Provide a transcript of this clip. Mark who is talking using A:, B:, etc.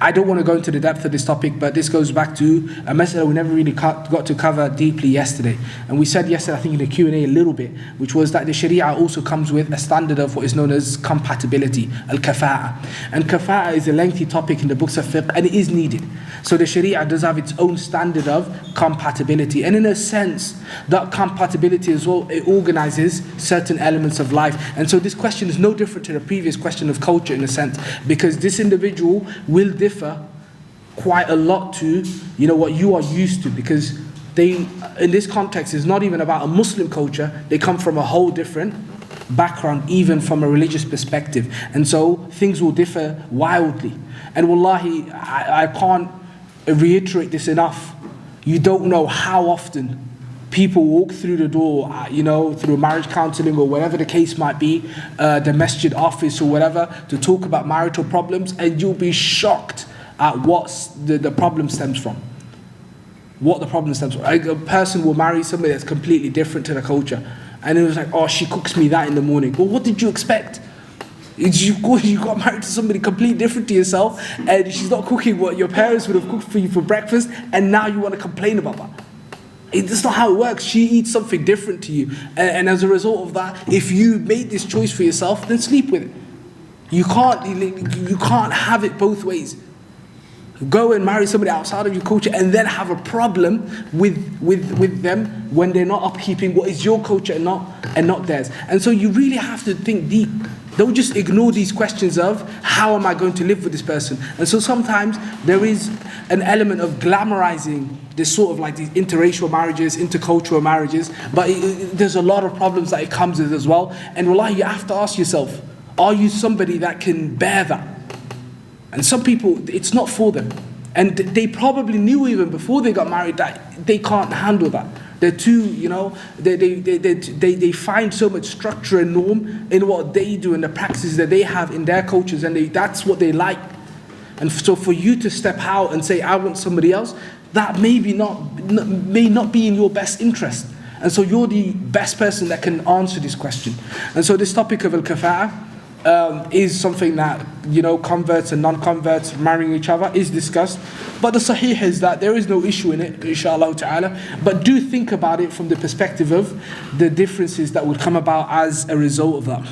A: I don't want to go into the depth of this topic, but this goes back to a message we never really got to cover deeply yesterday. And we said yesterday, I think in the Q&A a little bit, which was that the Sharia also comes with a standard of what is known as compatibility, al-kafa'a. And kafa'a is a lengthy topic in the books of fiqh, and it is needed. So the Sharia does have its own standard of compatibility. And in a sense, that compatibility as well, it organizes certain elements of life. And so this question is no different to the previous question of culture in a sense, because this individual will differ quite a lot to, what you are used to, because they, in this context, is not even about a Muslim culture. They come from a whole different background, even from a religious perspective. And so things will differ wildly. And wallahi, I can't reiterate this enough. You don't know how often people walk through the door, through marriage counselling or whatever the case might be, the masjid office or whatever, to talk about marital problems, and you'll be shocked at what the problem stems from. What the problem stems from. A person will marry somebody that's completely different to the culture, and it was like, oh, she cooks me that in the morning. Well, what did you expect? You got married to somebody completely different to yourself, and she's not cooking what your parents would have cooked for you for breakfast, and now you want to complain about that. That's not how it works. She eats something different to you, and as a result of that, if you made this choice for yourself, then sleep with it. You can't have it both ways. Go and marry somebody outside of your culture and then have a problem with them when they're not upkeeping what is your culture and not theirs. And so you really have to think deep. Don't just ignore these questions of how am I going to live with this person. And so sometimes there is an element of glamorizing this sort of like these interracial marriages, intercultural marriages, but there's a lot of problems that it comes with as well. And wallahi, you have to ask yourself, are you somebody that can bear that? And some people, it's not for them. And they probably knew even before they got married that they can't handle that. They're too, they find so much structure and norm in what they do and the practices that they have in their cultures, and that's what they like. And so for you to step out and say, I want somebody else, that may not be in your best interest. And so you're the best person that can answer this question. And so this topic of al-kafa'a is something that, converts and non-converts marrying each other is discussed. But the sahih is that there is no issue in it, inshaAllah ta'ala. But do think about it from the perspective of the differences that would come about as a result of that.